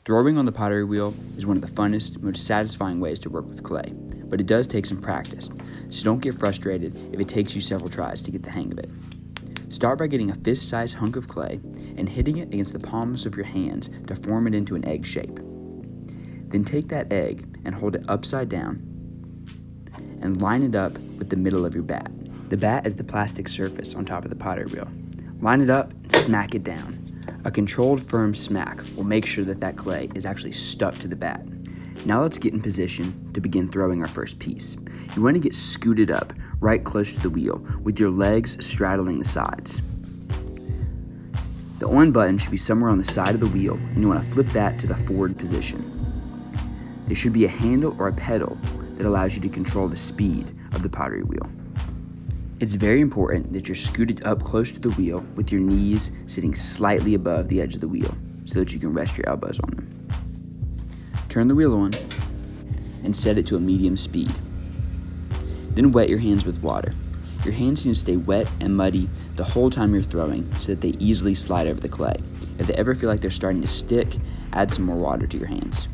Throwing on the pottery wheel is one of the funnest, most satisfying ways to work with clay, but it does take some practice, so don't get frustrated if it takes you several tries to get the hang of it. Start by getting a fist-sized hunk of clay and hitting it against the palms of your hands to form it into an egg shape. Then take that egg and hold it upside down and line it up with the middle of your bat. The bat is the plastic surface on top of the pottery wheel. Line it up and smack it down. A controlled, firm smack will make sure that clay is actually stuck to the bat. Now let's get in position to begin throwing our first piece. You want to get scooted up right close to the wheel with your legs straddling the sides. The on button should be somewhere on the side of the wheel, and you want to flip that to the forward position. There should be a handle or a pedal that allows you to control the speed of the pottery wheel. It's very important that you're scooted up close to the wheel with your knees sitting slightly above the edge of the wheel so that you can rest your elbows on them. Turn the wheel on and set it to a medium speed. Then wet your hands with water. Your hands need to stay wet and muddy the whole time you're throwing so that they easily slide over the clay. If they ever feel like they're starting to stick, add some more water to your hands.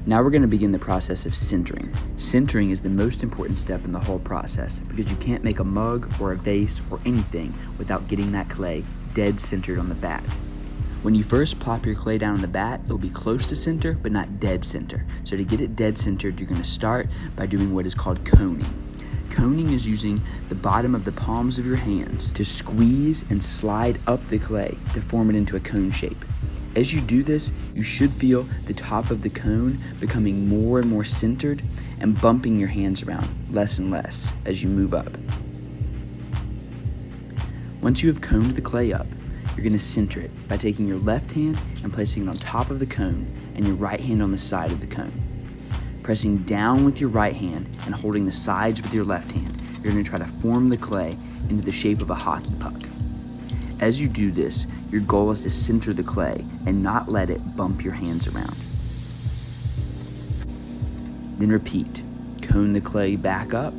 Now we're going to begin the process of sintering. Sintering is the most important step in the whole process because you can't make a mug or a vase or anything without getting that clay dead centered on the bat. When you first plop your clay down on the bat, it'll be close to center but not dead center. So to get it dead centered, you're going to start by doing what is called coning. Coning is using the bottom of the palms of your hands to squeeze and slide up the clay to form it into a cone shape. As you do this, you should feel the top of the cone becoming more and more centered and bumping your hands around less and less as you move up. Once you have coned the clay up, you're going to center it by taking your left hand and placing it on top of the cone and your right hand on the side of the cone. Pressing down with your right hand and holding the sides with your left hand, you're going to try to form the clay into the shape of a hockey puck. As you do this, your goal is to center the clay and not let it bump your hands around. Then repeat. Cone the clay back up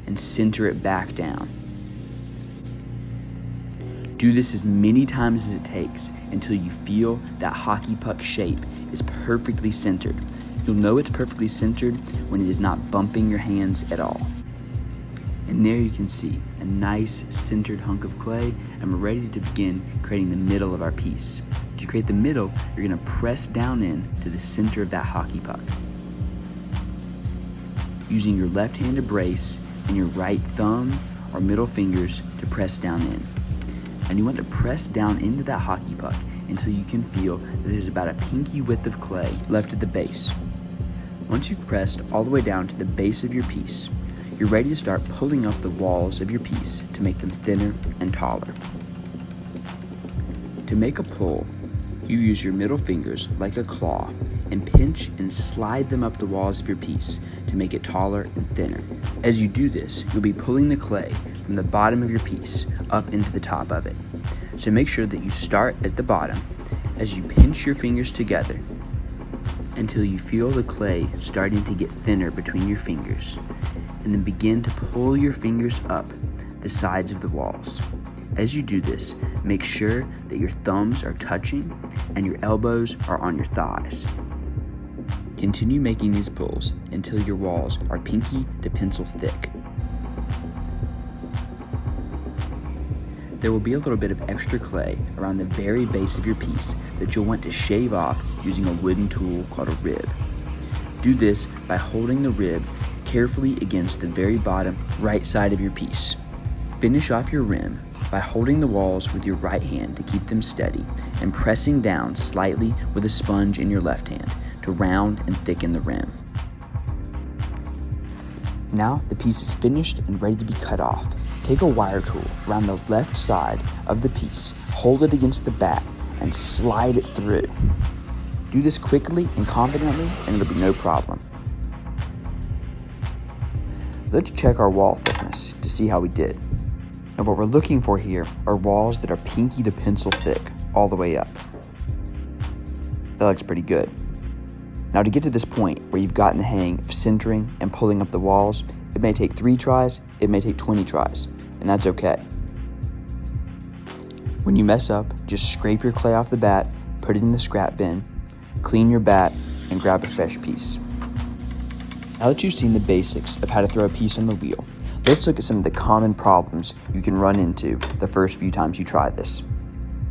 and center it back down. Do this as many times as it takes until you feel that hockey puck shape is perfectly centered. You'll know it's perfectly centered when it is not bumping your hands at all. And there you can see a nice centered hunk of clay, and we're ready to begin creating the middle of our piece. To create the middle, you're going to press down in to the center of that hockey puck. Using your left hand to brace and your right thumb or middle fingers to press down in. And you want to press down into that hockey puck until you can feel that there's about a pinky width of clay left at the base. Once you've pressed all the way down to the base of your piece, you're ready to start pulling up the walls of your piece to make them thinner and taller. To make a pull, you use your middle fingers like a claw and pinch and slide them up the walls of your piece to make it taller and thinner. As you do this, you'll be pulling the clay from the bottom of your piece up into the top of it. So make sure that you start at the bottom as you pinch your fingers together until you feel the clay starting to get thinner between your fingers, and then begin to pull your fingers up the sides of the walls. As you do this, make sure that your thumbs are touching and your elbows are on your thighs. Continue making these pulls until your walls are pinky to pencil thick. There will be a little bit of extra clay around the very base of your piece that you'll want to shave off using a wooden tool called a rib. Do this by holding the rib carefully against the very bottom right side of your piece. Finish off your rim by holding the walls with your right hand to keep them steady and pressing down slightly with a sponge in your left hand to round and thicken the rim. Now the piece is finished and ready to be cut off. Take a wire tool around the left side of the piece, hold it against the bat, and slide it through. Do this quickly and confidently, and it'll be no problem. Let's check our wall thickness to see how we did. And what we're looking for here are walls that are pinky to pencil thick all the way up. That looks pretty good. Now to get to this point where you've gotten the hang of centering and pulling up the walls, it may take 3 tries, it may take 20 tries, and that's okay. When you mess up, just scrape your clay off the bat, put it in the scrap bin, clean your bat, and grab a fresh piece. Now that you've seen the basics of how to throw a piece on the wheel, let's look at some of the common problems you can run into the first few times you try this.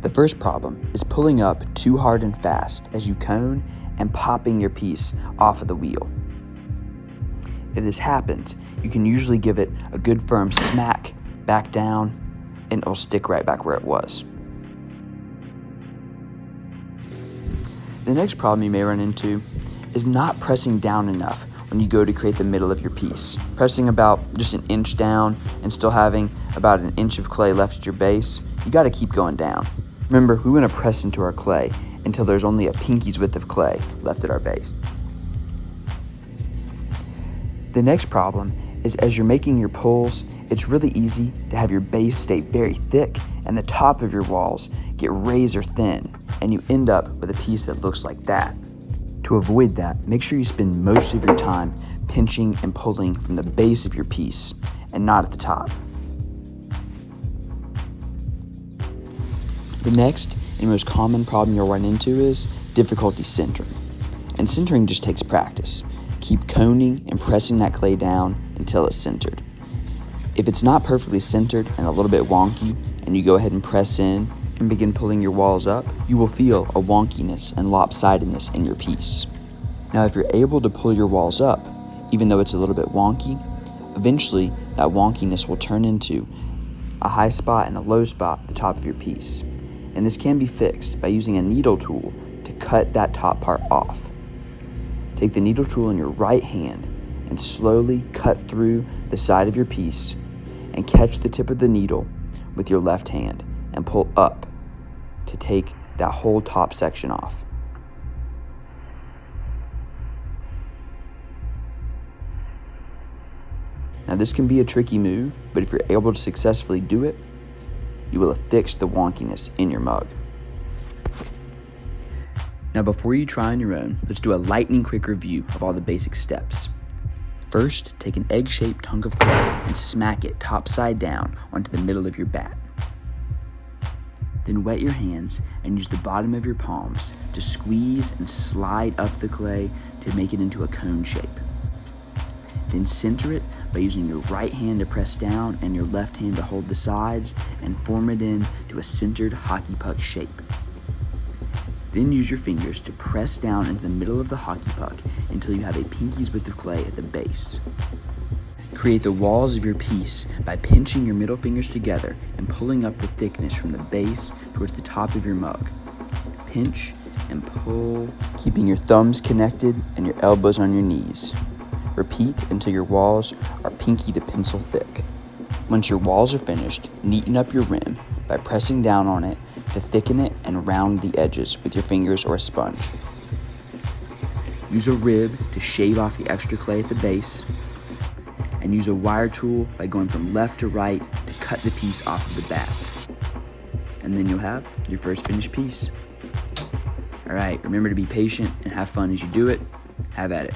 The first problem is pulling up too hard and fast as you cone and popping your piece off of the wheel. If this happens, you can usually give it a good firm smack back down and it'll stick right back where it was. The next problem you may run into is not pressing down enough when you go to create the middle of your piece. Pressing about just an inch down and still having about an inch of clay left at your base, you gotta keep going down. Remember, we wanna press into our clay until there's only a pinky's width of clay left at our base. The next problem is as you're making your pulls, it's really easy to have your base stay very thick and the top of your walls get razor thin, and you end up with a piece that looks like that. To avoid that, make sure you spend most of your time pinching and pulling from the base of your piece and not at the top. The next and most common problem you'll run into is difficulty centering. And centering just takes practice. Keep coning and pressing that clay down until it's centered. If it's not perfectly centered and a little bit wonky, and you go ahead and press in and begin pulling your walls up, you will feel a wonkiness and lopsidedness in your piece. Now, if you're able to pull your walls up, even though it's a little bit wonky, eventually that wonkiness will turn into a high spot and a low spot at the top of your piece. And this can be fixed by using a needle tool to cut that top part off. Take the needle tool in your right hand and slowly cut through the side of your piece and catch the tip of the needle with your left hand and pull up to take that whole top section off. Now this can be a tricky move, but if you're able to successfully do it, you will have fixed the wonkiness in your mug. Now before you try on your own, let's do a lightning quick review of all the basic steps. First, take an egg-shaped hunk of clay and smack it top side down onto the middle of your bat. Then wet your hands and use the bottom of your palms to squeeze and slide up the clay to make it into a cone shape. Then center it by using your right hand to press down and your left hand to hold the sides and form it into a centered hockey puck shape. Then use your fingers to press down into the middle of the hockey puck until you have a pinky's width of clay at the base. Create the walls of your piece by pinching your middle fingers together and pulling up the thickness from the base towards the top of your mug. Pinch and pull, keeping your thumbs connected and your elbows on your knees. Repeat until your walls are pinky to pencil thick. Once your walls are finished, neaten up your rim by pressing down on it to thicken it and round the edges with your fingers or a sponge. Use a rib to shave off the extra clay at the base, and use a wire tool by going from left to right to cut the piece off of the bat. And then you'll have your first finished piece. All right, remember to be patient and have fun as you do it. Have at it.